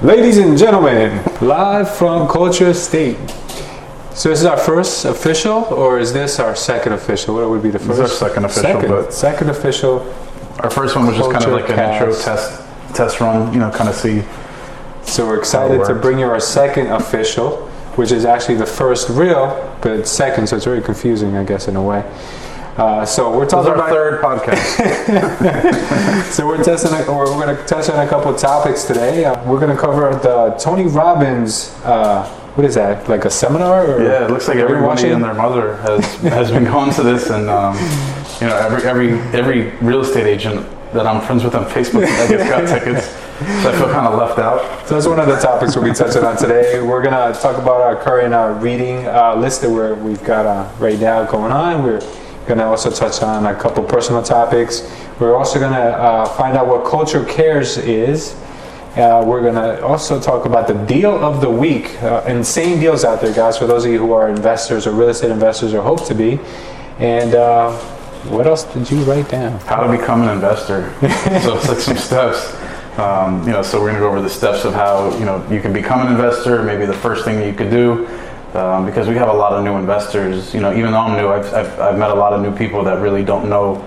Ladies and gentlemen, live from Culture State. So this is our first official, or is this our second official? What would be the first? This is our second official. Second official. Our first one was just kind of like an intro test run, kind of see. So we're excited to bring you our second official, which is actually the first real, but it's second, so it's very confusing, I guess, in a way. So we're talking about our third podcast. So we're going to touch on a couple of topics today. We're going to cover the Tony Robbins. What is that? Like a seminar? Or yeah, it looks like everybody and their mother has been going to this, and every real estate agent that I'm friends with on Facebook, I guess, got tickets. So I feel kind of left out. So that's one of the topics we'll be touching on today. We're going to talk about our current reading list that we've got right now going on. We're going to also touch on a couple personal topics. We're also going to find out what Culture Cares is. We're going to also talk about the deal of the week. Insane deals out there, guys, for those of you who are investors or real estate investors or hope to be. And what else did you write down? How to become an investor. So it's like some steps. So we're going to go over the steps of how, you can become an investor, maybe the first thing that you could do. Because we have a lot of new investors, even though I'm new, I've met a lot of new people that really don't know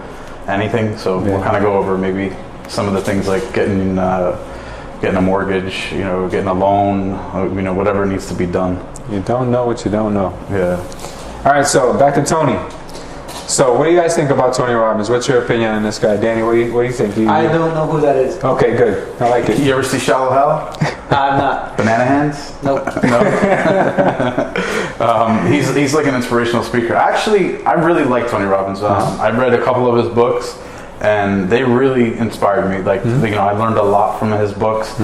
anything. So we'll kind of go over maybe some of the things like getting a mortgage, getting a loan, whatever needs to be done. You don't know what you don't know. Yeah. All right, so back to Tony. So what do you guys think about Tony Robbins? What's your opinion on this guy? Danny, what do you think? I don't know who that is. Okay, good. I like it. You ever see Shallow Hal? I'm not. Banana Hands? Nope. No? He's like an inspirational speaker. Actually, I really like Tony Robbins. I've read a couple of his books, and they really inspired me. Like, I learned a lot from his books.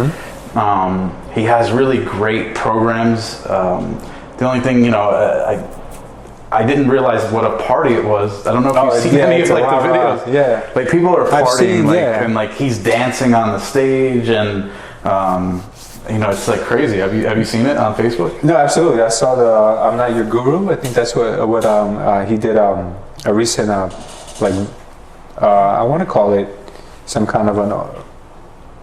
He has really great programs. The only thing, I didn't realize what a party it was. I don't know if you've seen any of the videos. Yeah. Like people are partying, and he's dancing on the stage, and it's like crazy. Have you seen it on Facebook? No, absolutely. I saw the "I'm Not Your Guru." I think that's what he did. A recent I want to call it some kind of a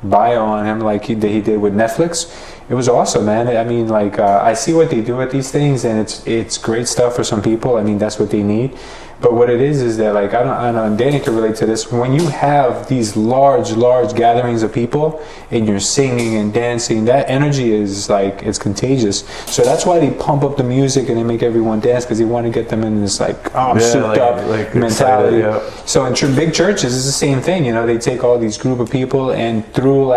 bio on him, like he did with Netflix. It was awesome, man. I mean, I see what they do with these things, and it's great stuff for some people. I mean, that's what they need. But what it is that, I know, and Danny can relate to this. When you have these large gatherings of people, and you're singing and dancing, that energy is it's contagious. So that's why they pump up the music and they make everyone dance, because they want to get them in this souped up mentality. Excited, yeah. So in big churches, it's the same thing. They take all these group of people, and through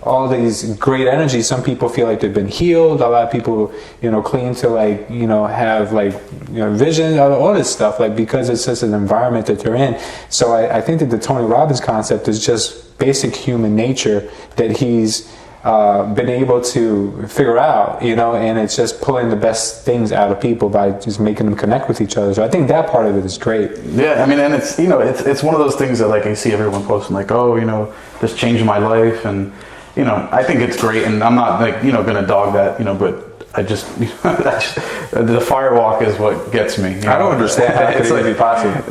all these great energy, some people feel like they've been healed. A lot of people, claim to have vision, all this stuff, because it's just an environment that they're in. So I think that the Tony Robbins concept is just basic human nature that he's been able to figure out, and it's just pulling the best things out of people by just making them connect with each other. So I think that part of it is great. Yeah, I mean, and it's it's one of those things that I see everyone posting this changed my life, and I think it's great, and I'm not going to dog that, but I just, the firewalk is what gets me. I don't understand how it could be possible.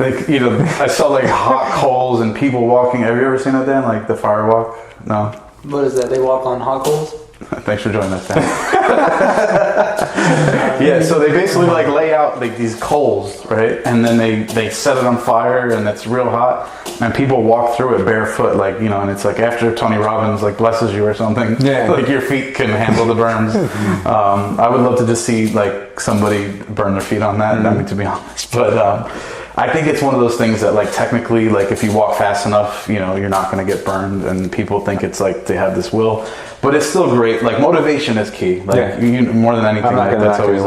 I saw hot coals and people walking. Have you ever seen that, Dan? The firewalk? No. What is that? They walk on hot coals? Thanks for joining us, Dan. Yeah, so they basically lay out these coals, right? And then they set it on fire, and it's real hot, and people walk through it barefoot, and it's after Tony Robbins blesses you or something, your feet can handle the burns. I would love to just see somebody burn their feet on that. I mean, to be honest, but I think it's one of those things that technically if you walk fast enough, you're not going to get burned, and people think it's they have this will. But it's still great. Motivation is key. More than anything, that's always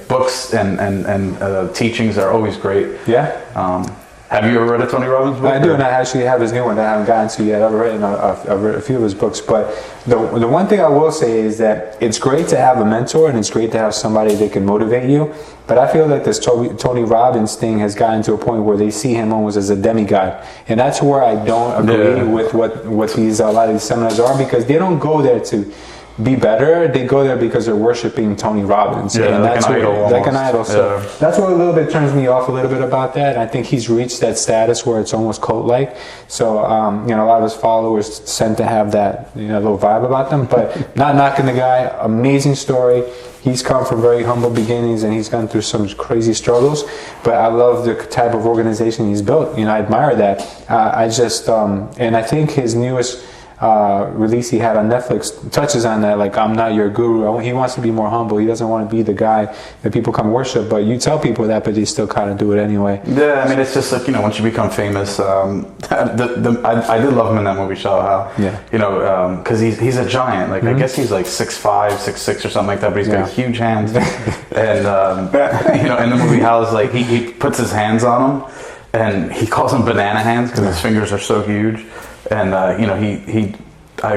books and teachings are always great. Yeah. Have you ever read a Tony Robbins book? I do, and I actually have his new one that I haven't gotten to yet. I've read a few of his books, but the one thing I will say is that it's great to have a mentor, and it's great to have somebody that can motivate you. But I feel this Tony Robbins thing has gotten to a point where they see him almost as a demigod, and that's where I don't agree with what a lot of these seminars are, because they don't go there to be better, they go there because they're worshiping Tony Robbins. Yeah, and like that's an what, idol like an almost. idol. So Yeah. that's what a little bit turns me off a little bit about that. I think he's reached that status where it's almost cult-like. So you know, a lot of his followers tend to have that, you know, little vibe about them. But not knocking the guy. Amazing story. He's come from very humble beginnings and he's gone through some crazy struggles. But I love the type of organization he's built. You know, I admire that. I just and I think his newest release he had on Netflix touches on that. Like, I'm not your guru. He wants to be more humble. He doesn't want to be the guy that people come worship. But you tell people that, but they still kind of do it anyway. Yeah, I mean, it's just like, you know, once you become famous, I did love him in that movie, Shallow Hal. Yeah. You know, because he's a giant. Like, I guess he's like 6'5", 6'6", or something like that, but he's got huge hands. And, you know, in the movie, Hal is like, he puts his hands on him, and he calls them banana hands because his fingers are so huge. And, you know,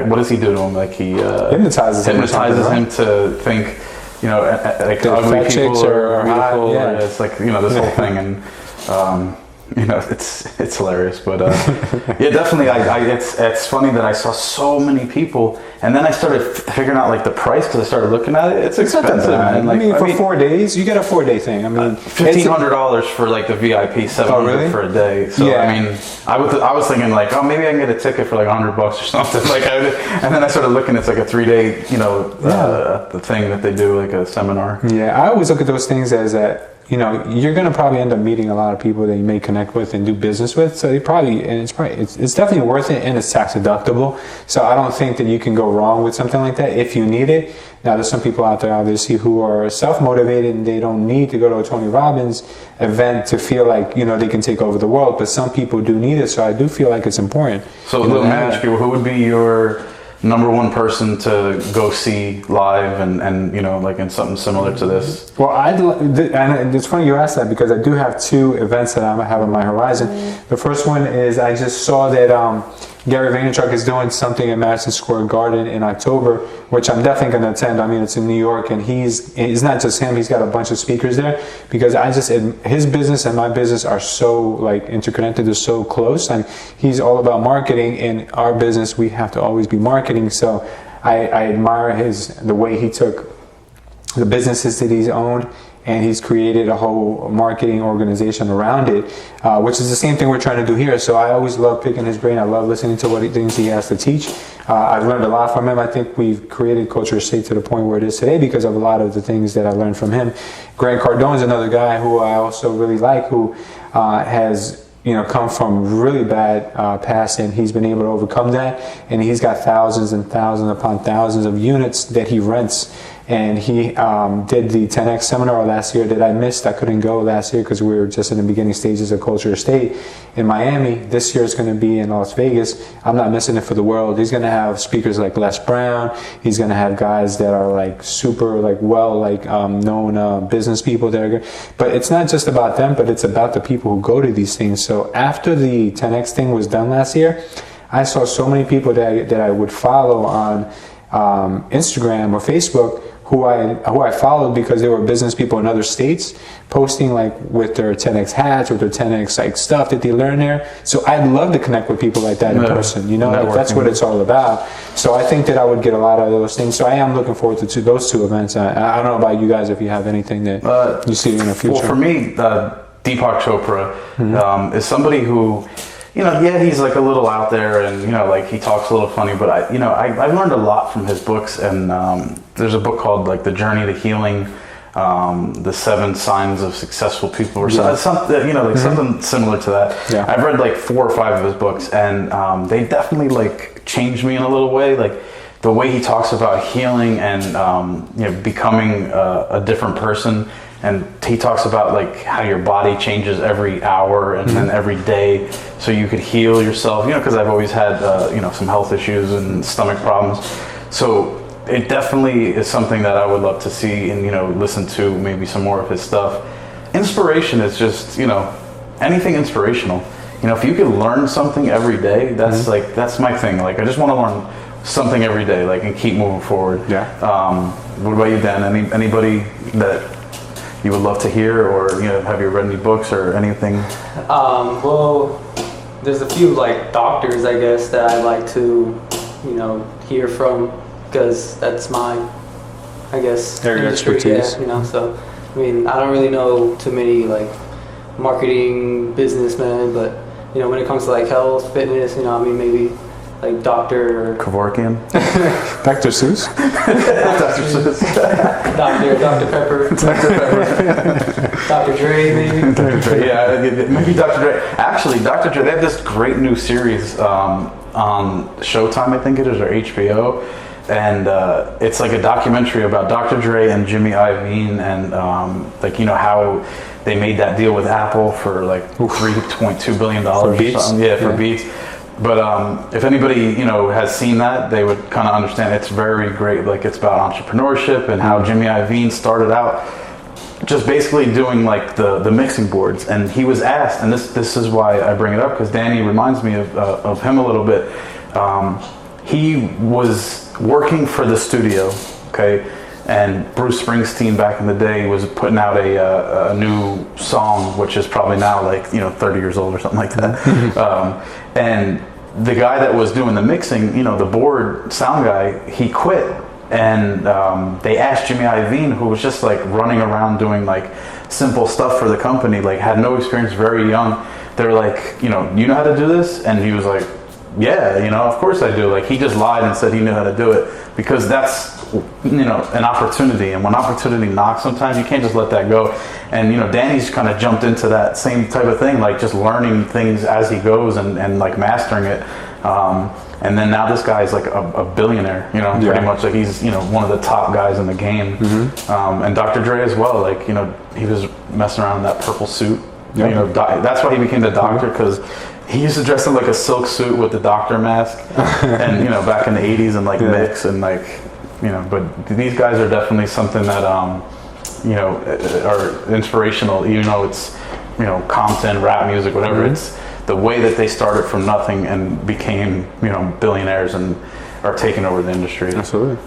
what does he do to him? Like, he Hypnotizes him or hypnotizes something, him to think, you know, like That ugly fat people chicks are hot, beautiful. yeah. It's like, you know, this whole thing. And, you know, it's hilarious. But, yeah, definitely, it's funny that I saw so many people. And then I started figuring out, like, the price because I started looking at it. It's It's not that expensive, bad. man. Like, I mean, for 4 days, you get a 4-day thing. I mean, $1,500 for like the VIP, $700 Oh, really? for a day. So Yeah. I mean, I was thinking like, oh, maybe I can get a ticket for like $100 or something. Like, and then I started looking. It's like a 3-day, you know, the thing that they do, like a seminar. Yeah, I always look at those things as that, you know, you're going to probably end up meeting a lot of people that you may connect with and do business with. So it's definitely worth it, and it's tax deductible. So I don't think that you can go wrong with something like that if you need it. Now, there's some people out there obviously who are self-motivated and they don't need to go to a Tony Robbins event to feel like, you know, they can take over the world. But some people do need it. So I do feel like it's important. So You know, let me ask you, who would be your number one person to go see live and you know, like in something similar to this? Well, and it's funny you asked that because I do have 2 events that I have on my horizon. The first one is I just saw that Gary Vaynerchuk is doing something at Madison Square Garden in October, which I'm definitely going to attend. I mean, it's in New York, and it's not just him. He's got a bunch of speakers there because his business and my business are so like interconnected. They're so close, and he's all about marketing. In our business, we have to always be marketing. So I admire the way he took the businesses that he's owned, and he's created a whole marketing organization around it, which is the same thing we're trying to do here. So I always love picking his brain. I love listening to things he has to teach. I've learned a lot from him. I think we've created Culture Estate to the point where it is today because of a lot of the things that I learned from him. Grant Cardone is another guy who I also really like, who has, you know, come from really bad past, and he's been able to overcome that. And he's got thousands and thousands upon thousands of units that he rents. And he did the 10X seminar last year that I missed. I couldn't go last year because we were just in the beginning stages of Culture Estate in Miami. This year is going to be in Las Vegas. I'm not missing it for the world. He's going to have speakers like Les Brown. He's going to have guys that are like super like known business people that are good. But it's not just about them, but it's about the people who go to these things. So after the 10X thing was done last year, I saw so many people that I would follow on Instagram or Facebook who I followed because they were business people in other states posting like with their 10X hats, with their 10X like stuff that they learn there. So I'd love to connect with people like that in person, you know, like that's what it's all about. So I think that I would get a lot of those things. So I am looking forward to those 2 events. I don't know about you guys if you have anything that you see in the future. Well, for me, Deepak Chopra is somebody who, you know, yeah, he's like a little out there, and you know, like he talks a little funny. But I've learned a lot from his books, and there's a book called like The Journey to Healing, the 7 Signs of Successful People, or something, you know, like something similar to that. Yeah. I've read like 4 or 5 of his books, and they definitely like changed me in a little way. Like the way he talks about healing and you know, becoming a different person. And he talks about like how your body changes every hour and then every day, so you could heal yourself. You know, because I've always had you know, some health issues and stomach problems. So it definitely is something that I would love to see and, you know, listen to maybe some more of his stuff. Inspiration is just, you know, anything inspirational. You know, if you can learn something every day, that's like, that's my thing. Like, I just want to learn something every day, like, and keep moving forward. Yeah. What about you, Dan? Anybody that you would love to hear, or, you know, have you read any books or anything? Well, there's a few like doctors, I guess, that I like to, you know, hear from. because that's my, I guess, Area of industry. expertise. Yeah, you know. So, I mean, I don't really know too many like marketing businessmen, but you know, when it comes to like health, fitness, you know, I mean, maybe like Dr. Kevorkian. Dr. Seuss? Dr. Seuss. Dr. Pepper, Dr. Dre, maybe. Dr. Dre, yeah, maybe Dr. Dre. Actually, Dr. Dre, they have this great new series on Showtime, I think it is, or HBO. And it's like a documentary about Dr. Dre and Jimmy Iovine and like, you know, how they made that deal with Apple for like $3.2 billion For Beats? or something. Yeah, for Beats. But if anybody, you know, has seen that, they would kind of understand it's very great. Like, it's about entrepreneurship and how Jimmy Iovine started out just basically doing like the mixing boards. And he was asked, and this is why I bring it up, because Danny reminds me of him a little bit. He was working for the studio, okay? And Bruce Springsteen back in the day was putting out a new song, which is probably now like, you know, 30 years old or something like that. And the guy that was doing the mixing, you know, the board sound guy, he quit. And they asked Jimmy Iovine, who was just like running around doing like simple stuff for the company, like had no experience, very young. They were like, you know how to do this? And he was like, yeah, you know, of course I do. Like, he just lied and said he knew how to do it, because that's, you know, an opportunity. And when opportunity knocks, sometimes you can't just let that go. And, you know, Danny's kind of jumped into that same type of thing, like just learning things as he goes and like mastering it. And then now this guy's like a billionaire, you know, pretty much. Like, he's, you know, one of the top guys in the game. And Dr. Dre as well, like, you know, he was messing around in that purple suit. You know, that's why he became the doctor, because he used to dress in like a silk suit with the doctor mask, and, you know, back in the 80s, and like mix and like, you know, but these guys are definitely something that, you know, are inspirational. Even though it's, you know, Compton, rap music, whatever, it's the way that they started from nothing and became, you know, billionaires and are taking over the industry. Absolutely.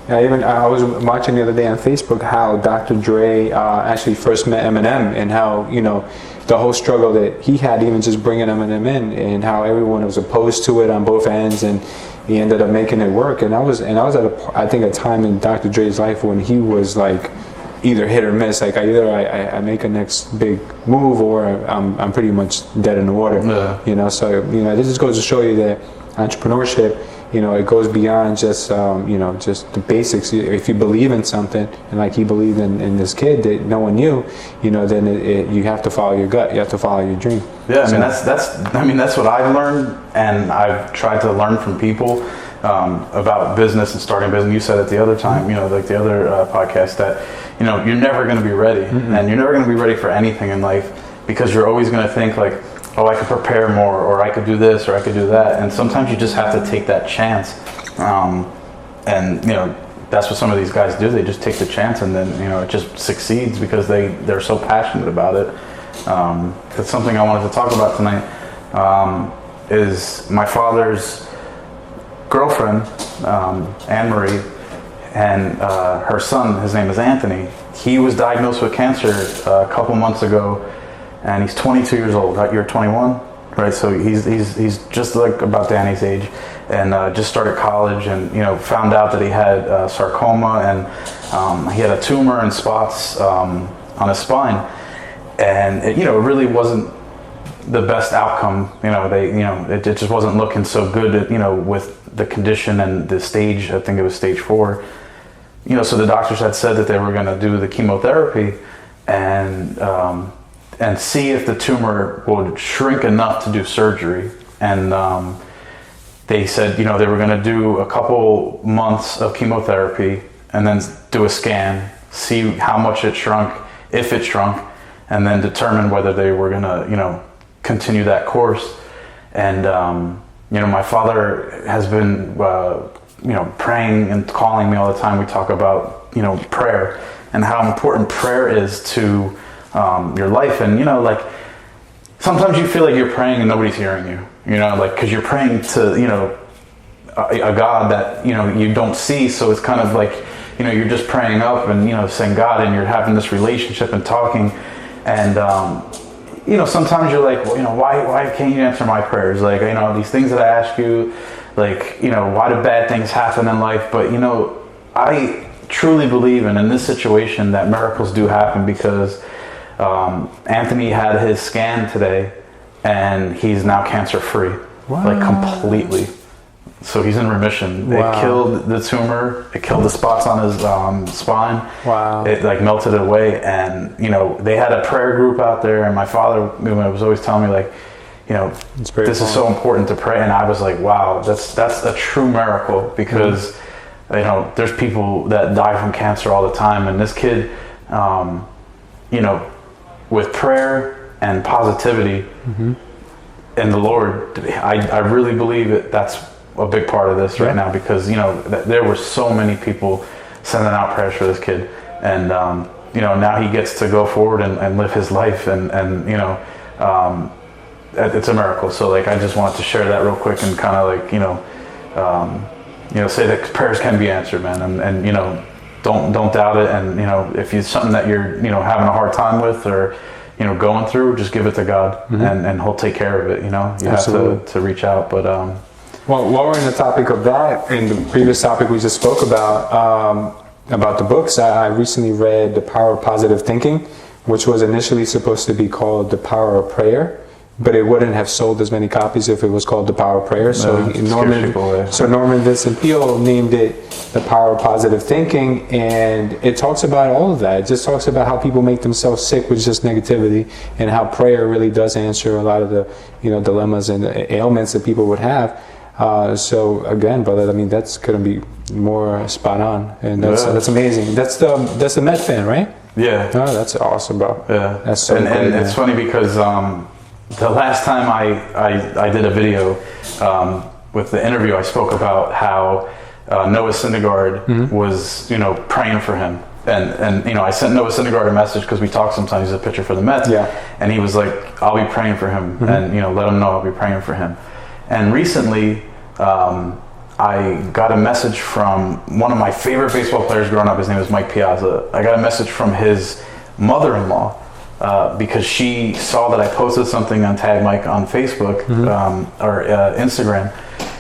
I was watching the other day on Facebook how Dr. Dre actually first met Eminem, and how, you know, the whole struggle that he had, even just bringing Eminem in, and how everyone was opposed to it on both ends, and he ended up making it work. And I was at a time in Dr. Dre's life when he was like either hit or miss. Like, I make a next big move, or I'm pretty much dead in the water. You know, so, you know, this just goes to show you that entrepreneurship, you know, it goes beyond just, you know, just the basics. If you believe in something, and like he believed in this kid that no one knew, you know, then you have to follow your gut. You have to follow your dream. Yeah, I mean, that's what I've learned, and I've tried to learn from people about business and starting business. You said it the other time, you know, like the other podcast, that, you know, you're never going to be ready, and you're never going to be ready for anything in life, because you're always going to think like, oh, I could prepare more, or I could do this, or I could do that. And sometimes you just have to take that chance. And, you know, that's what some of these guys do. They just take the chance, and then, you know, it just succeeds because they're so passionate about it. That's something I wanted to talk about tonight, is my father's girlfriend, Anne-Marie, and her son, his name is Anthony. He was diagnosed with cancer a couple months ago, and he's 22 years old. You're 21, right? So he's just like about Danny's age, and just started college, and, you know, found out that he had sarcoma, and he had a tumor and spots on his spine, and it, you know, it really wasn't the best outcome. You know, it just wasn't looking so good, you know, with the condition and the stage. I think it was stage 4. You know, so the doctors had said that they were going to do the chemotherapy, and see if the tumor would shrink enough to do surgery. And they said, you know, they were going to do a couple months of chemotherapy, and then do a scan, see how much it shrunk, if it shrunk, and then determine whether they were going to, you know, continue that course. And, you know, my father has been, you know, praying and calling me all the time. We talk about, you know, prayer, and how important prayer is to your life. And, you know, like, sometimes you feel like you're praying and nobody's hearing you, you know, like, because you're praying to, you know, a God that, you know, you don't see. So it's kind of like, you know, you're just praying up and, you know, saying God, and you're having this relationship and talking. And, you know, sometimes you're like, well, you know, why can't you answer my prayers? Like, you know, these things that I ask you, like, you know, why do bad things happen in life? But, you know, I truly believe in this situation that miracles do happen, because Anthony had his scan today and he's now cancer free. Wow. Like completely. So he's in remission. Wow. It killed the tumor. It killed the spots on his spine. Wow. It like melted it away. And, you know, they had a prayer group out there, and my father, you know, was always telling me, like, you know, this is so important to pray. And I was like, wow, that's a true miracle, because you know, there's people that die from cancer all the time, and this kid, you know, with prayer and positivity in the Lord, I really believe that's a big part of this right now, because, you know, there were so many people sending out prayers for this kid, and you know, now he gets to go forward and live his life, and you know, it's a miracle. So like, I just wanted to share that real quick, and kind of like, you know, say that prayers can be answered, man, and you know, don't doubt it. And, you know, if it's something that you're, you know, having a hard time with, or, you know, going through, just give it to God, and He'll take care of it. You know, you Absolutely. have to reach out. But well, while we're in the topic of that, and the previous topic we just spoke about the books, I recently read The Power of Positive Thinking, which was initially supposed to be called The Power of Prayer, but it wouldn't have sold as many copies if it was called The Power of Prayer. So Norman Vincent Peale named it The Power of Positive Thinking, and it talks about all of that. It just talks about how people make themselves sick with just negativity, and how prayer really does answer a lot of the, you know, dilemmas and ailments that people would have. So again, brother, I mean, that's gonna be more spot on, and that's amazing. That's the MedFan, right? yeah, Oh, that's awesome, bro. yeah. That's so and great, it's funny because the last time I did a video with the interview, I spoke about how Noah Syndergaard was, you know, praying for him. And you know, I sent Noah Syndergaard a message, because we talk sometimes. He's a pitcher for the Mets. Yeah. And he was like, I'll be praying for him. And, you know, let him know I'll be praying for him. And recently, I got a message from one of my favorite baseball players growing up. His name was Mike Piazza. I got a message from his mother-in-law, because she saw that I posted something on Tag Mike on Facebook or Instagram,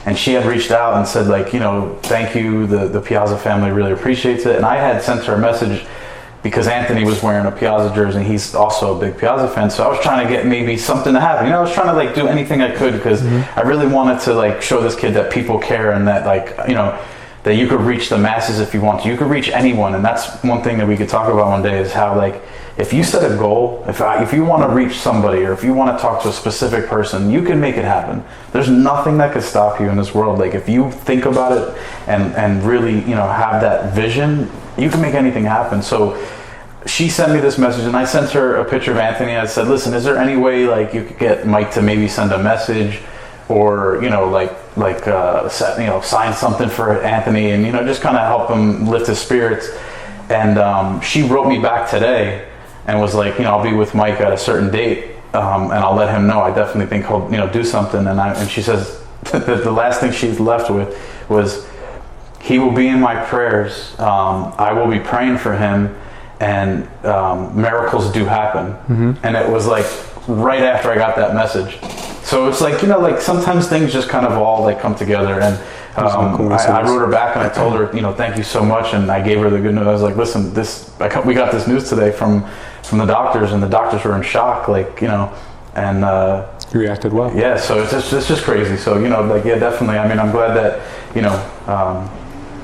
and she had reached out and said, like, you know, thank you, the Piazza family really appreciates it. And I had sent her a message because Anthony was wearing a Piazza jersey, and he's also a big Piazza fan. So I was trying to get maybe something to happen. You know, I was trying to like do anything I could, because I really wanted to like show this kid that people care, and that, like, you know, that you could reach the masses if you want to. You could reach anyone. And that's one thing that we could talk about one day, is how, like, if you set a goal, if you want to reach somebody, or if you want to talk to a specific person, you can make it happen. There's nothing that could stop you in this world. Like, if you think about it and really, you know, have that vision, you can make anything happen. So she sent me this message, and I sent her a picture of Anthony. I said, listen, is there any way like you could get Mike to maybe send a message, or, you know, sign something for Anthony, and, you know, just kind of help him lift his spirits. And she wrote me back today and was like, you know, I'll be with Mike at a certain date, and I'll let him know. I definitely think he'll, you know, do something. And she says that the last thing she's left with was, he will be in my prayers. I will be praying for him, and miracles do happen. And it was like right after I got that message. So it's like, you know, like sometimes things just kind of all like come together. And I wrote her back, and I told her, you know, thank you so much. And I gave her the good news. I was like, listen, we got this news today from the doctors, and the doctors were in shock, like, you know, and You reacted well. yeah. So it's just crazy. So, you know, like, yeah, definitely. I mean, I'm glad that, you know,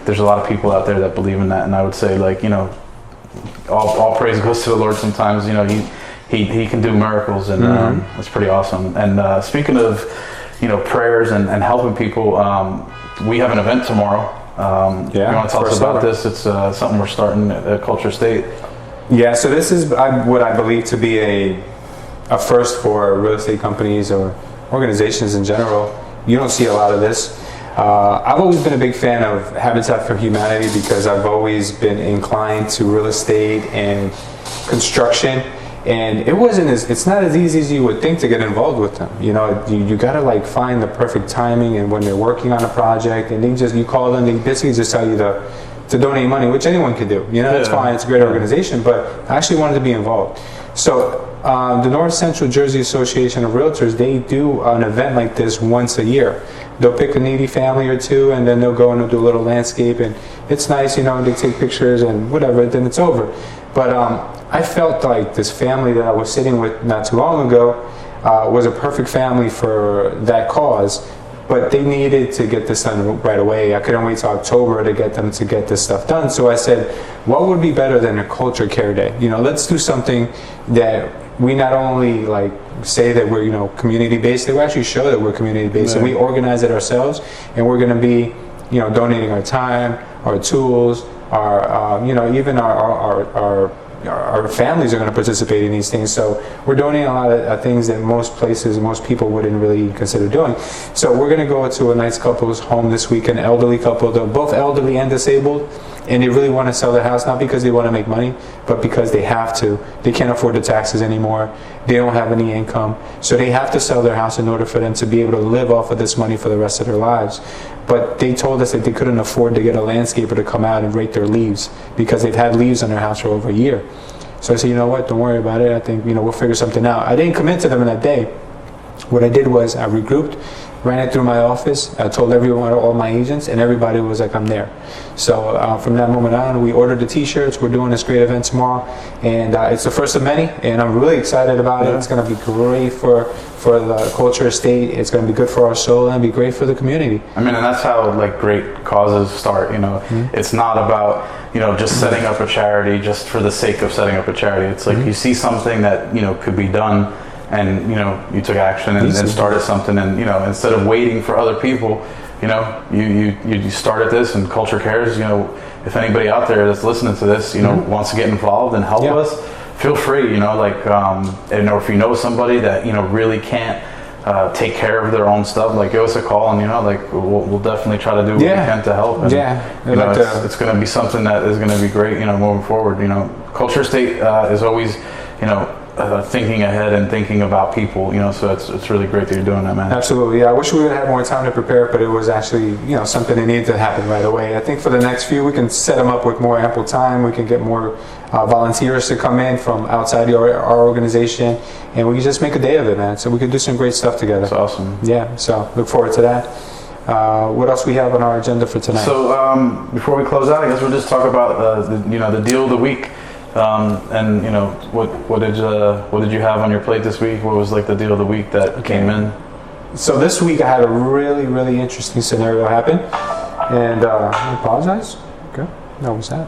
there's a lot of people out there that believe in that. And I would say, like, you know, all praise goes to the Lord. Sometimes, you know, he can do miracles, and it's pretty awesome. And speaking of, you know, prayers and helping people, we have an event tomorrow. You want to tell us about this? It's something we're starting at Culture State. Yeah, so this is what I believe to be a first for real estate companies or organizations in general. You don't see a lot of this. I've always been a big fan of Habitat for Humanity, because I've always been inclined to real estate and construction, and it's not as easy as you would think to get involved with them. You know, you gotta like find the perfect timing, and when they're working on a project, and you call them, they basically just tell you to donate money, which anyone can do. You know, that's fine, it's a great organization, but I actually wanted to be involved. So the North Central Jersey Association of Realtors, they do an event like this once a year. they'll pick a needy family or two, and then they'll go and they'll do a little landscape, and it's nice, you know, they take pictures and whatever, then it's over. But I felt like this family that I was sitting with not too long ago was a perfect family for that cause, but they needed to get this done right away. I couldn't wait till October to get them to get this stuff done. So I said, what would be better than a culture care day? You know, let's do something that we not only like say that we're, you know, community based, they will actually show that we're community based. Right. And we organize it ourselves, and we're going to be, you know, donating our time, our tools, our you know, even our families are going to participate in these things. So we're donating a lot of things that most places, most people wouldn't really consider doing. So we're going to go to a nice couple's home this week, an elderly couple. They're both elderly and disabled, and they really want to sell their house, not because they want to make money, but because they have to. They can't afford the taxes anymore. They don't have any income. So they have to sell their house in order for them to be able to live off of this money for the rest of their lives. But they told us that they couldn't afford to get a landscaper to come out and rake their leaves because they've had leaves on their house for over a year. So I said, you know what, don't worry about it. I think, you know, we'll figure something out. I didn't commit to them in that day. What I did was I regrouped, ran it through my office. I told everyone, all my agents, and everybody was like, I'm there. So from that moment on, we ordered the t-shirts. We're doing this great event tomorrow, and it's the first of many, and I'm really excited about it. It's going to be great for the culture estate. It's going to be good for our soul, and be great for the community. I mean, and that's how like great causes start, you know. It's not about, you know, just setting up a charity just for the sake of setting up a charity. It's like you see something that, you know, could be done, and, you know, you took action and started something, and, you know, instead of waiting for other people, you know, you started this, and Culture Cares, you know, if anybody out there that's listening to this, you know, wants to get involved and help us, feel free, you know, like, you know, if you know somebody that, you know, really can't take care of their own stuff, like, give us a call, and, you know, like, we'll definitely try to do what we can to help. And, you know, it's going to be something that is going to be great, you know, moving forward. You know, Culture Estate is always, you know, thinking ahead and thinking about people, you know, so it's really great that you're doing that, man. Absolutely. Yeah, I wish we would have had more time to prepare, but it was actually, you know, something that needed to happen right away. I think for the next few, we can set them up with more ample time. We can get more volunteers to come in from outside our organization, and we can just make a day of it, man. So we can do some great stuff together. That's awesome. Yeah, so look forward to that. What else we have on our agenda for tonight? So before we close out, I guess we'll just talk about the deal of the week. And, you know, what did you have on your plate this week? What was like the deal of the week that came in? So this week I had a really, really interesting scenario happen, and I apologize. Okay, that was that.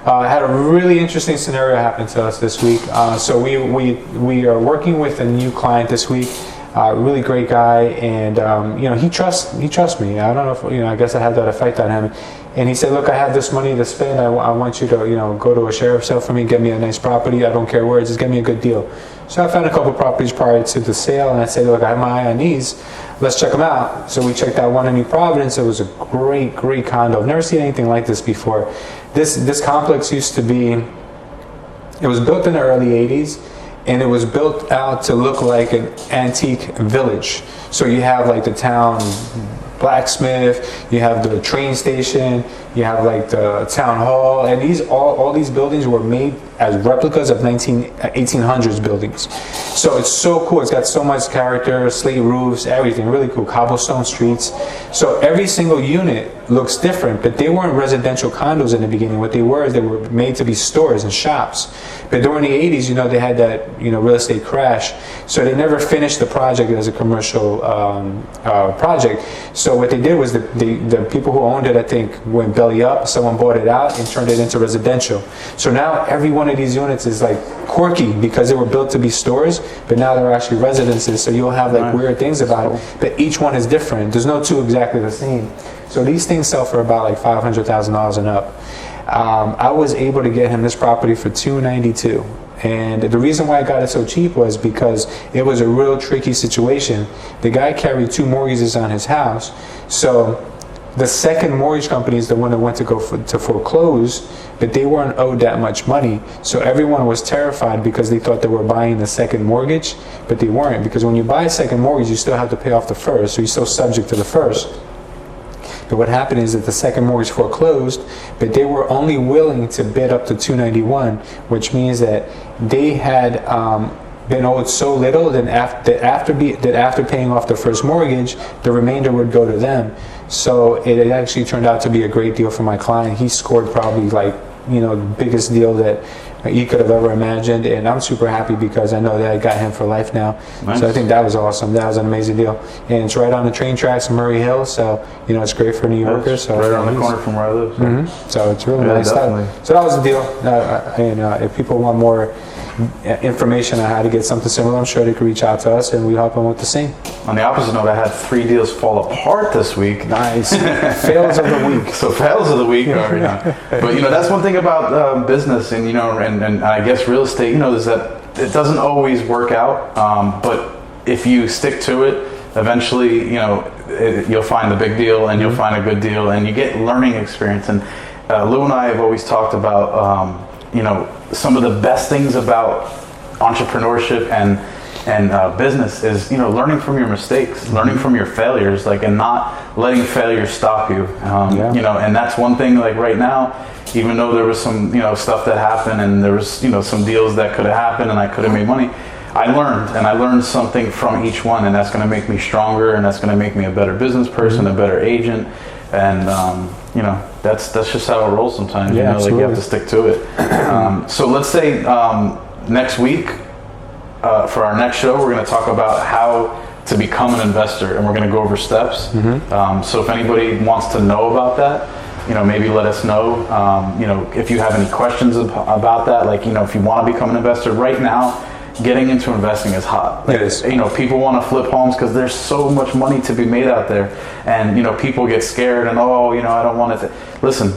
I had a really interesting scenario happen to us this week. So we are working with a new client this week. Really great guy, and you know, he trusts me. I don't know if, you know, I guess I had that effect on him. And he said, look, I have this money to spend. I want you to, you know, go to a sheriff's sale for me, get me a nice property. I don't care where, just get me a good deal. So I found a couple properties prior to the sale, and I said, look, I have my eye on these. Let's check them out. So we checked out one in New Providence. It was a great condo. I've never seen anything like this before. This complex used to be, it was built in the early 80s. And it was built out to look like an antique village. So you have like the town blacksmith, you have the train station, you have like the town hall, and all these buildings were made as replicas of 1800s buildings. So it's so cool. It's got so much character, slate roofs, everything, really cool, cobblestone streets. So every single unit looks different, but they weren't residential condos in the beginning. What they were is they were made to be stores and shops. But during the 80s, you know, they had that, you know, real estate crash. So they never finished the project as a commercial project. So what they did was the people who owned it, I think, went belly up. Someone bought it out and turned it into residential. So now every one of these units is like quirky because they were built to be stores, but now they're actually residences. So you'll have like weird things about it, but each one is different. There's no two exactly the same. So these things sell for about like $500,000 and up. I was able to get him this property for $292. And the reason why I got it so cheap was because it was a real tricky situation. The guy carried 2 mortgages on his house. So the second mortgage company is the one that went to go to foreclose, but they weren't owed that much money. So everyone was terrified because they thought they were buying the second mortgage, but they weren't. Because when you buy a second mortgage, you still have to pay off the first, so you're still subject to the first. But what happened is that the second mortgage foreclosed, but they were only willing to bid up to $291, which means that they had been owed so little that after paying off the first mortgage, the remainder would go to them. So it actually turned out to be a great deal for my client. He scored probably like, the biggest deal that he could have ever imagined, and I'm super happy because I know that I got him for life now. Nice. So I think that was awesome. That was an amazing deal, and it's right on the train tracks in Murray Hill, so it's great for New Yorkers. So right around the corner from where I live. So. Mm-hmm. So it's really Yeah, nice. definitely. So that was the deal. And if people want more information on how to get something similar, I'm sure they could reach out to us, and we help them with the same. On the opposite note, I had 3 deals fall apart this week. Nice. Fails of the week. So fails of the week are, but that's one thing about business and and I guess real estate, is that it doesn't always work out. But if you stick to it, eventually, you'll find the big deal and you'll find a good deal and you get learning experience. And Lou and I have always talked about, some of the best things about entrepreneurship and business is learning from your mistakes, learning from your failures, and not letting failure stop you. And that's one thing. Like right now, even though there was some stuff that happened and there was some deals that could have happened and I could have made money, I learned something from each one, and that's going to make me stronger, and that's going to make me a better business person, a better agent, and that's just how it rolls sometimes. Yeah, you have to stick to it. So let's say next week. For our next show, we're going to talk about how to become an investor, and we're going to go over steps. So if anybody wants to know about that, maybe let us know. If you have any questions about that, if you want to become an investor right now, getting into investing is hot. It is. People want to flip homes because there's so much money to be made out there, and people get scared and I don't want it. Listen.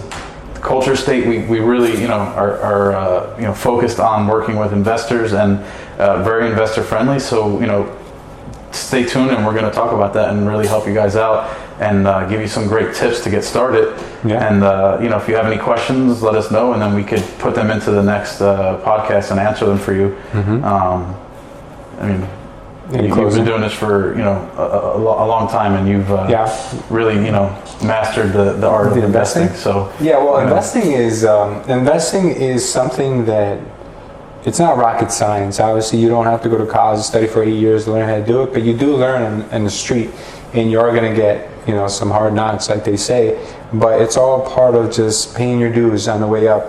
Culture State, we really are focused on working with investors and very investor friendly. So stay tuned, and we're going to talk about that and really help you guys out and give you some great tips to get started. Yeah. And if you have any questions, let us know, and then we could put them into the next podcast and answer them for you. You've been doing this for a long time, and you've really mastered the art of investing. So investing is something that it's not rocket science. Obviously, you don't have to go to college and study for 8 years to learn how to do it, but you do learn in the street, and you're going to get some hard knocks, like they say. But it's all part of just paying your dues on the way up.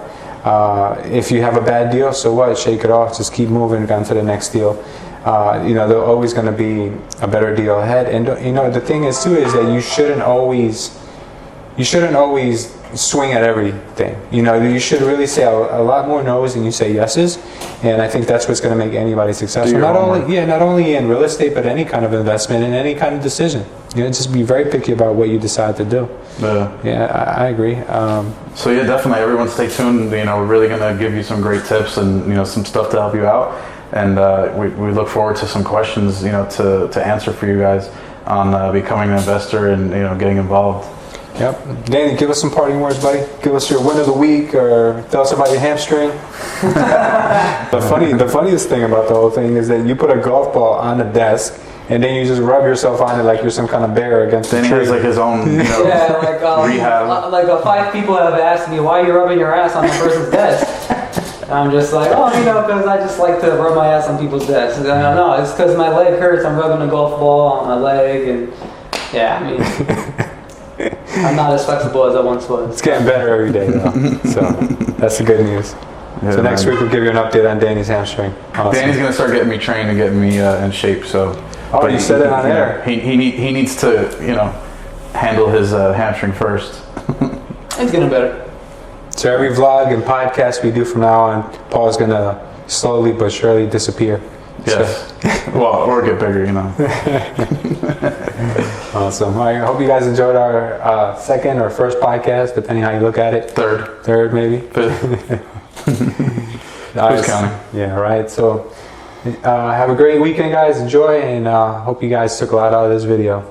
If you have a bad deal, so what? Shake it off. Just keep moving on to the next deal. There's always going to be a better deal ahead. And the thing is too is that you shouldn't always swing at everything. You should really say a lot more no's than you say yeses. And I think that's what's going to make anybody successful. Not only in real estate, but any kind of investment and any kind of decision. Just be very picky about what you decide to do. Yeah, I agree. So definitely, everyone stay tuned. We're really going to give you some great tips and some stuff to help you out. And we look forward to some questions, to answer for you guys on becoming an investor and getting involved. Yep. Danny, give us some parting words, buddy. Give us your win of the week, or tell us about your hamstring. The funniest thing about the whole thing is that you put a golf ball on the desk, and then you just rub yourself on it like you're some kind of bear against the tree. Then he has like his own rehab. 5 people have asked me, why are you rubbing your ass on the person's desk? And I'm just like, because I just like to rub my ass on people's desks. And I don't know, it's because my leg hurts. I'm rubbing a golf ball on my leg, and I'm not as flexible as I once was. It's getting better every day, though. So that's the good news. Yeah, so next week we'll give you an update on Danny's hamstring. Awesome. Danny's gonna start getting me trained and getting me in shape. So, you said it on air. He needs to handle his hamstring first. It's getting better. So every vlog and podcast we do from now on, Paul's gonna slowly but surely disappear. Yes. Or get bigger, Awesome. I hope you guys enjoyed our second or first podcast, depending how you look at it. Third, maybe. Fifth. Who's counting? Yeah, right. So have a great weekend, guys. Enjoy, and hope you guys took a lot out of this video.